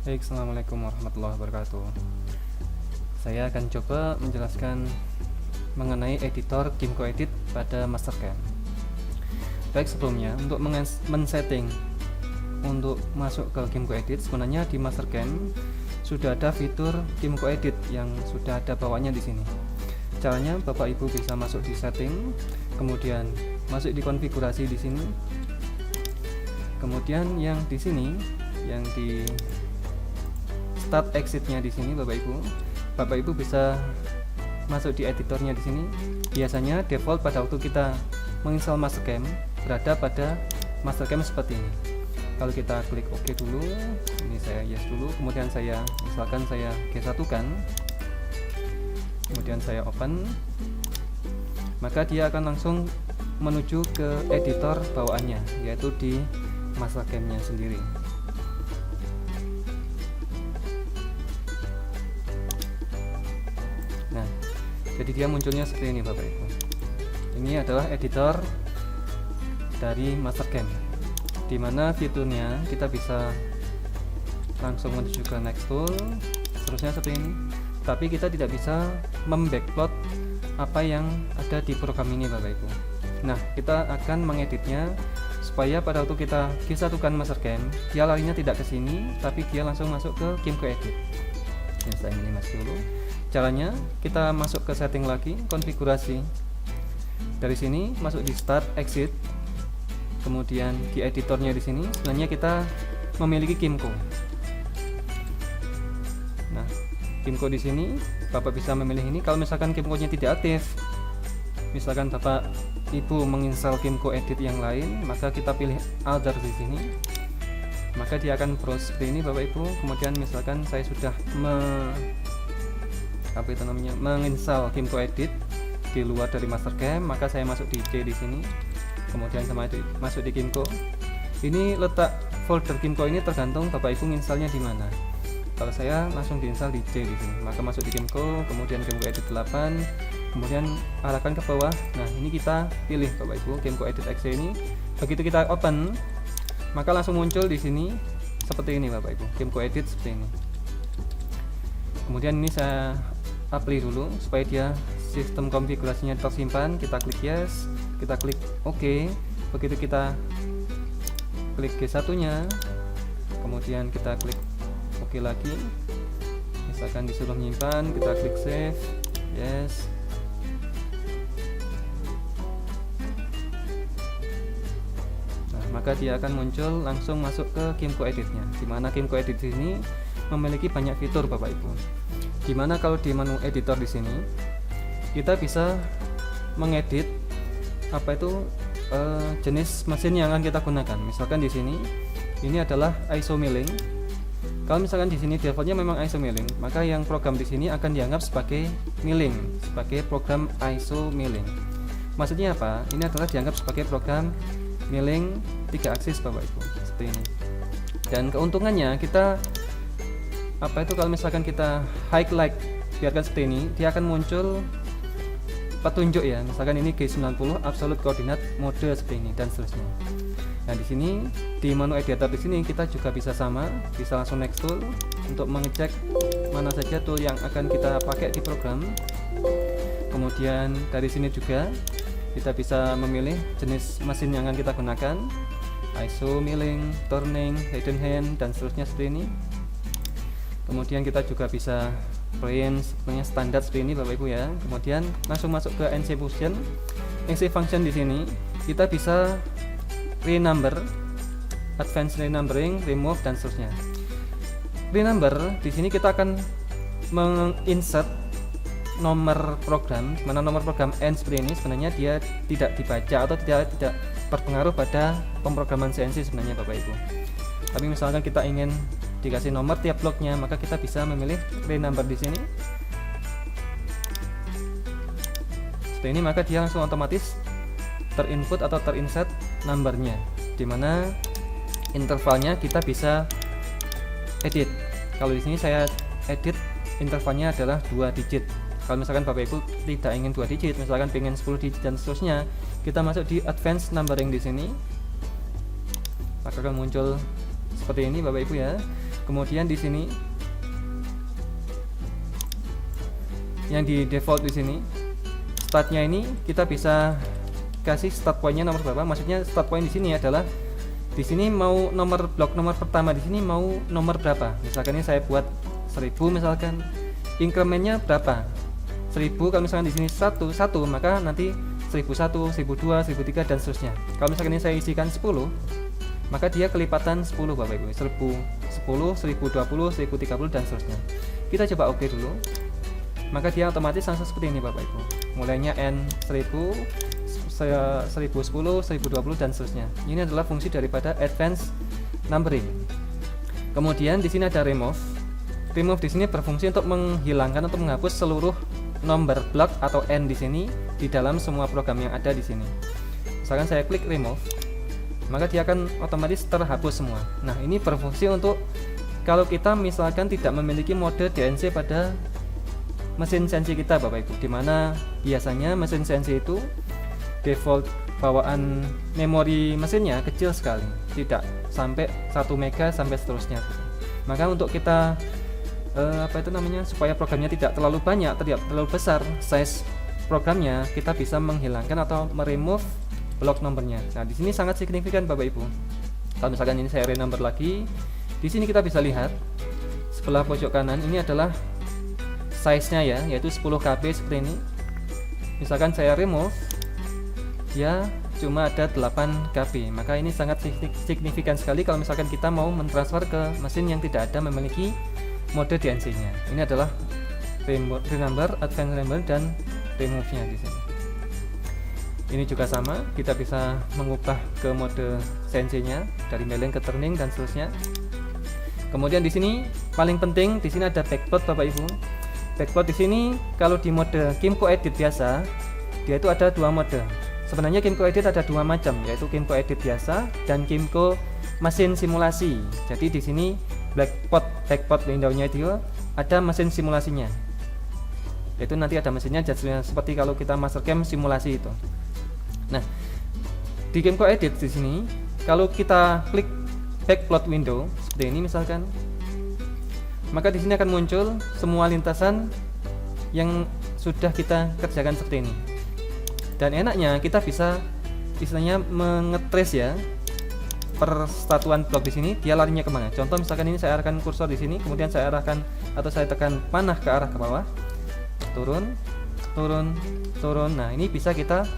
Baik, assalamualaikum warahmatullahi wabarakatuh. Saya akan coba menjelaskan mengenai editor Kimco Edit pada Mastercam. Baik, sebelumnya untuk men-setting untuk masuk ke Kimco Edit, sebenarnya di Mastercam sudah ada fitur Kimco Edit yang sudah ada bawaannya di sini. Caranya Bapak Ibu bisa masuk di setting, kemudian masuk di konfigurasi di sini. Kemudian yang di sini, yang di start exitnya di sini, Bapak Ibu bisa masuk di editornya di sini. Biasanya default pada waktu kita menginstal Mastercam berada pada Mastercam seperti ini. Kalau kita klik OK dulu, ini saya yes dulu, kemudian misalkan saya G1 kan, kemudian saya open, maka dia akan langsung menuju ke editor bawaannya, yaitu di Mastercam-nya sendiri. Nah, jadi dia munculnya seperti ini Bapak Ibu. Ini adalah editor dari Mastercam, dimana fiturnya kita bisa langsung menuju ke next tool, seterusnya seperti ini. Tapi kita tidak bisa membackplot apa yang ada di program ini Bapak Ibu. Nah, kita akan mengeditnya supaya pada waktu kita G1-kan Mastercam, dia larinya tidak ke sini, tapi dia langsung masuk ke Kimco Edit. Ini saya minimize dulu. Caranya kita masuk ke setting lagi, konfigurasi. Dari sini masuk di start exit. Kemudian di editornya di sini sebenarnya kita memiliki Kimco. Nah, Kimco di sini Bapak bisa memilih ini. Kalau misalkan Kimco-nya tidak aktif, misalkan Bapak Ibu menginstal Kimco Edit yang lain, maka kita pilih Other di sini. Maka dia akan browse seperti ini Bapak Ibu. Kemudian misalkan saya sudah menginstal Kimco Edit di luar dari Mastercam, maka saya masuk di C di sini. Kemudian masuk di Kimco. Ini letak folder Kimco ini tergantung Bapak Ibu nginstalnya di mana. Kalau saya langsung diinstal di C di sini, maka masuk di Kimco, kemudian Kimco Edit 8, kemudian arahkan ke bawah. Nah, ini kita pilih Bapak Ibu Kimco Edit exe ini. Begitu kita open, maka langsung muncul di sini seperti ini Bapak Ibu, Kimco Edit seperti ini. Kemudian ini saya apply dulu supaya dia sistem konfigurasinya tersimpan. Kita klik yes, kita klik OK. Begitu kita klik G1 nya, kemudian kita klik OK lagi, misalkan disuruh menyimpan, kita klik save, yes. Nah, maka dia akan muncul langsung masuk ke Kimco Edit-nya, dimana Kimco Edit ini memiliki banyak fitur Bapak Ibu. Dimana kalau di menu editor di sini kita bisa mengedit jenis mesin yang akan kita gunakan. Misalkan di sini ini adalah ISO milling. Kalau misalkan di sini defaultnya memang ISO milling, maka yang program di sini akan dianggap sebagai milling, sebagai program ISO milling. Maksudnya apa? Ini adalah dianggap sebagai program milling 3 aksis Bapak Ibu, seperti ini. Dan keuntungannya kita kalau misalkan kita highlight biarkan seperti ini, dia akan muncul petunjuk ya, misalkan ini G90 absolute coordinate mode seperti ini dan seterusnya. Nah, di sini di menu editor di sini kita juga bisa langsung next tool untuk mengecek mana saja tool yang akan kita pakai di program. Kemudian dari sini juga kita bisa memilih jenis mesin yang akan kita gunakan, ISO milling, turning, hidden hand dan seterusnya seperti ini. Kemudian kita juga bisa print sebenarnya standar seperti ini Bapak Ibu ya. Kemudian langsung masuk ke NC function. NC function di sini kita bisa renumber, advanced renumbering, remove dan seterusnya. Renumber di sini kita akan menginsert nomor program, mana nomor program N seperti ini sebenarnya dia tidak dibaca atau tidak berpengaruh pada pemrograman CNC sebenarnya Bapak Ibu. Tapi misalkan kita ingin dikasih nomor tiap bloknya, maka kita bisa memilih renumber di sini. Seperti ini, maka dia langsung otomatis terinput atau terinsert numbernya, dimana intervalnya kita bisa edit. Kalau di sini saya edit intervalnya adalah 2 digit. Kalau misalkan Bapak Ibu tidak ingin 2 digit, misalkan pengen 10 digit dan seterusnya, kita masuk di advanced numbering di sini. Maka akan muncul seperti ini Bapak Ibu ya. Kemudian di sini yang di default di sini startnya ini kita bisa kasih start pointnya nomor berapa. Maksudnya start point di sini adalah di sini mau blok nomor pertama di sini mau nomor berapa. Misalkan ini saya buat 1000, misalkan incrementnya berapa 1000. Kalau misalkan di sini 1 maka nanti 1001, 1002, 1003 dan seterusnya. Kalau misalkan ini saya isikan 10 maka dia kelipatan 10 Bapak Ibu, 1010, 1020, 1030 dan seterusnya. Kita coba oke dulu, maka dia otomatis langsung seperti ini Bapak Ibu. Mulainya N1000, 1010, 1020 dan seterusnya. Ini adalah fungsi daripada advanced numbering. Kemudian di sini ada remove. Remove di sini berfungsi untuk menghilangkan atau menghapus seluruh nomor blok atau N di sini di dalam semua program yang ada di sini. Misalkan saya klik remove, maka dia akan otomatis terhapus semua. Nah, ini berfungsi untuk kalau kita misalkan tidak memiliki mode DNC pada mesin CNC kita Bapak Ibu, dimana biasanya mesin CNC itu default bawaan memori mesinnya kecil sekali, tidak sampai 1 mega sampai seterusnya. Maka untuk kita supaya programnya tidak terlalu banyak, tidak terlalu besar size programnya, kita bisa menghilangkan atau meremove blok nomornya. Nah, di sini sangat signifikan Bapak Ibu. Kalau misalkan ini saya renumber lagi, di sini kita bisa lihat sebelah pojok kanan ini adalah size-nya ya, yaitu 10 KB seperti ini. Misalkan saya remove, ya cuma ada 8 KB. Maka ini sangat signifikan sekali kalau misalkan kita mau mentransfer ke mesin yang tidak ada memiliki mode DNC-nya. Ini adalah renumber, advanced renumber dan remove-nya di sini. Ini juga sama, kita bisa mengubah ke mode CNC-nya dari milling ke turning dan seterusnya. Kemudian di sini paling penting di sini ada backplot Bapak Ibu. Backplot di sini kalau di mode Kimco Edit biasa, dia itu ada 2 mode. Sebenarnya Kimco Edit ada 2 macam, yaitu Kimco Edit biasa dan Kimco mesin simulasi. Jadi di sini backplot window-nya itu ada mesin simulasinya. Itu nanti ada mesinnya seperti kalau kita Mastercam simulasi itu. Nah, di Kimco Edit di sini kalau kita klik backplot window seperti ini misalkan, maka di sini akan muncul semua lintasan yang sudah kita kerjakan seperti ini. Dan enaknya kita bisa istilahnya mengetrace ya persatuan blok di sini, dia larinya kemana. Contoh misalkan ini saya arahkan kursor di sini, kemudian saya arahkan atau saya tekan panah ke arah ke bawah, turun, turun, turun. Nah, ini bisa kita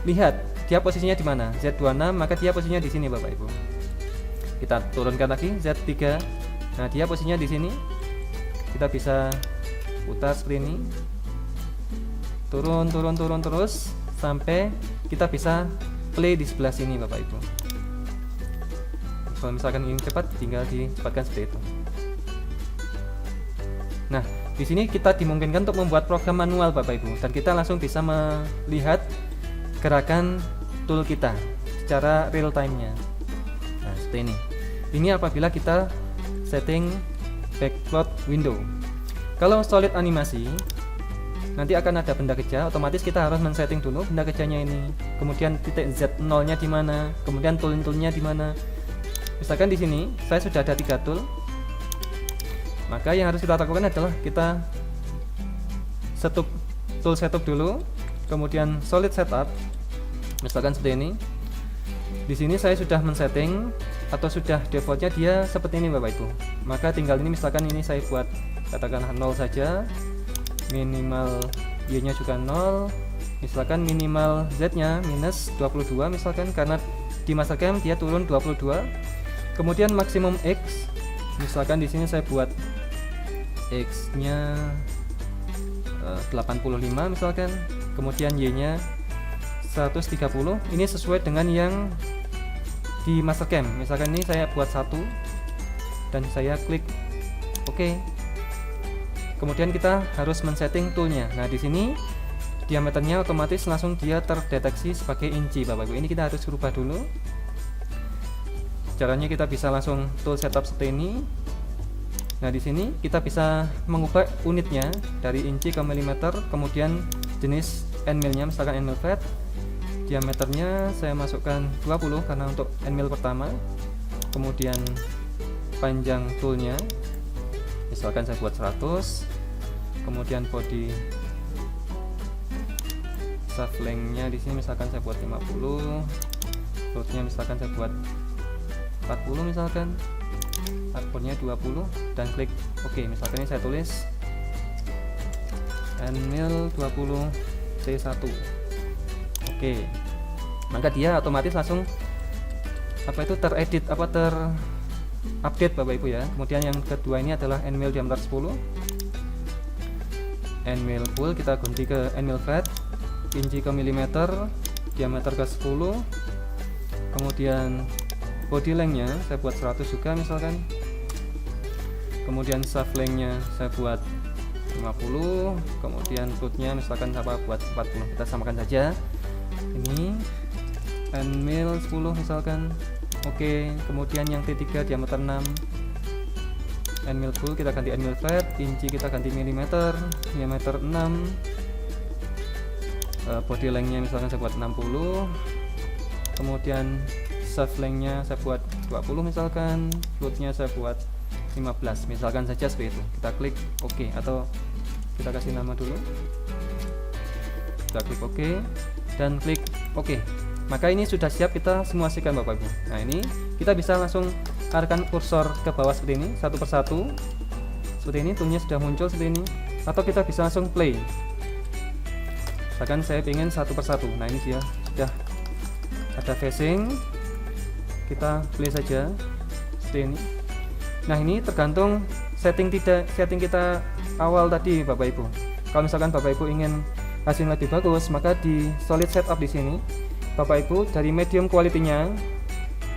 lihat dia posisinya di mana. Z26, maka dia posisinya di sini Bapak Ibu. Kita turunkan lagi Z3. Nah, dia posisinya di sini. Kita bisa putar seperti ini. Turun, turun, turun terus sampai kita bisa play di sebelah sini Bapak Ibu. Kalau misalkan ingin cepat, tinggal dicepatkan seperti itu. Nah, di sini kita dimungkinkan untuk membuat program manual Bapak Ibu, dan kita langsung bisa melihat gerakan tool kita secara real time-nya. Nah, seperti ini. Ini apabila kita setting backplot window. Kalau solid animasi, nanti akan ada benda kerja, otomatis kita harus men-setting dulu benda kerjanya ini. Kemudian titik Z0-nya di mana, kemudian tool-toolnya di mana. Misalkan di sini saya sudah ada 3 tool, maka yang harus kita lakukan adalah kita tool setup dulu, kemudian solid setup. Misalkan seperti ini. Di sini saya sudah men-setting atau sudah defaultnya dia seperti ini Bapak Ibu. Maka tinggal ini misalkan ini saya buat katakanlah 0 saja, minimal Y-nya juga 0, misalkan minimal Z-nya minus 22 misalkan, karena di Mastercam dia turun 22. Kemudian maksimum X, misalkan di sini saya buat X-nya 85 misalkan, kemudian Y-nya 130. Ini sesuai dengan yang di Mastercam. Misalkan ini saya buat 1 dan saya klik OK. Kemudian kita harus men-setting toolnya. Nah, di sini diameternya otomatis langsung dia terdeteksi sebagai inci Bapak Ibu. Ini kita harus rubah dulu. Caranya kita bisa langsung tool setup seperti ini. Nah, di sini kita bisa mengubah unitnya dari inci ke milimeter, kemudian jenis end mill-nya misalkan end mill flat. Diameternya saya masukkan 20 karena untuk end mill pertama. Kemudian panjang toolnya, misalkan saya buat 100, kemudian body shaft length-nya di sini misalkan saya buat 50, floatnya misalkan saya buat 40 misalkan, hardcore-nya 20, dan klik OK. Misalkan ini saya tulis end mill 20 C1. Oke. Maka dia otomatis langsung teredit terupdate Bapak Ibu ya. Kemudian yang kedua ini adalah end mill diameter 10. End mill full kita ganti ke end mill flat, inci ke milimeter, diameter ke 10. Kemudian body length-nya saya buat 100 juga misalkan. Kemudian shaft length-nya saya buat 50, kemudian float-nya misalkan saya buat 40. Kita samakan saja. Ini end mill 10 misalkan. Oke, kemudian yang T3 diameter 6. End mill full kita ganti end mill flat, inci kita ganti milimeter, diameter 6. Body length-nya misalkan saya buat 60. Kemudian shaft length-nya saya buat 20 misalkan, float-nya saya buat 15 misalkan saja seperti itu. Kita klik OK atau kita kasih nama dulu. Kita klik OK dan klik OK. Maka ini sudah siap kita simulasikan Bapak Ibu. Nah, ini kita bisa langsung arahkan kursor ke bawah seperti ini, satu persatu. Seperti ini, toolnya sudah muncul seperti ini. Atau kita bisa langsung play. Misalkan saya ingin satu persatu. Nah, ini dia sudah ada facing. Kita play saja seperti ini. Nah, ini tergantung setting kita awal tadi Bapak Ibu. Kalau misalkan Bapak Ibu ingin hasil lebih bagus, maka di solid setup di sini Bapak Ibu dari medium quality-nya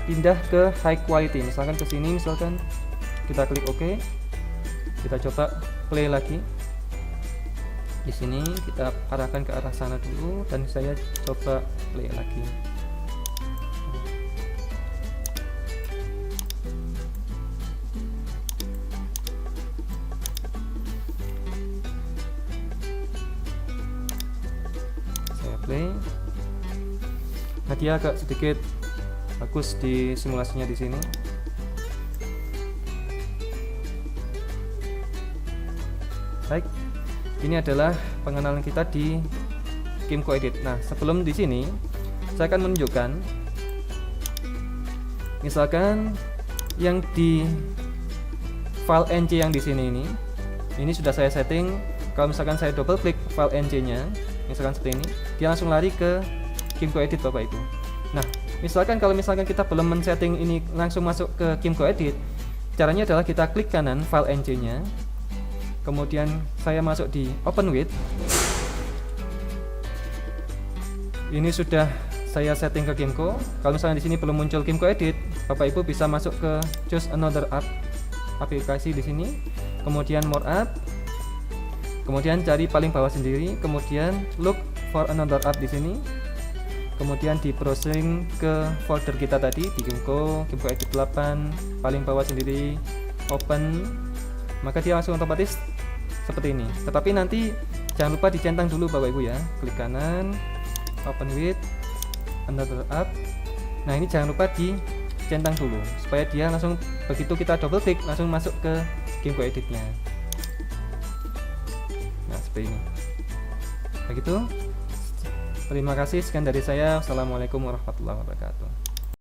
pindah ke high quality. Misalkan ke sini, misalkan kita klik OK. Kita coba play lagi. Di sini kita arahkan ke arah sana dulu dan saya coba play lagi. Nah, dia agak sedikit bagus di simulasinya di sini. Baik, ini adalah pengenalan kita di Kimco Edit. Nah, sebelum di sini saya akan menunjukkan, misalkan yang di file NC yang di sini ini sudah saya setting. Kalau misalkan saya double klik file NC-nya, misalkan seperti ini, dia langsung lari ke Kimco Edit Bapak Ibu. Nah, kalau misalkan kita belum men-setting ini langsung masuk ke Kimco Edit, caranya adalah kita klik kanan file NC-nya, kemudian saya masuk di Open With. Ini sudah saya setting ke Kimco. Kalau misalnya di sini belum muncul Kimco Edit, Bapak Ibu bisa masuk ke Choose Another App, aplikasi di sini, kemudian More App, kemudian cari paling bawah sendiri, kemudian Look for Another App di sini, kemudian di browsing ke folder kita tadi di Kimco Edit 8, paling bawah sendiri Open, maka dia langsung otomatis seperti ini. Tetapi nanti jangan lupa dicentang dulu Bapak Ibu ya. Klik kanan, Open With Another App. Nah, ini jangan lupa dicentang dulu supaya dia langsung begitu kita double klik langsung masuk ke Kimco Edit-nya. Nah, seperti ini. Begitu. Terima kasih, sekian dari saya. Wassalamualaikum warahmatullahi wabarakatuh.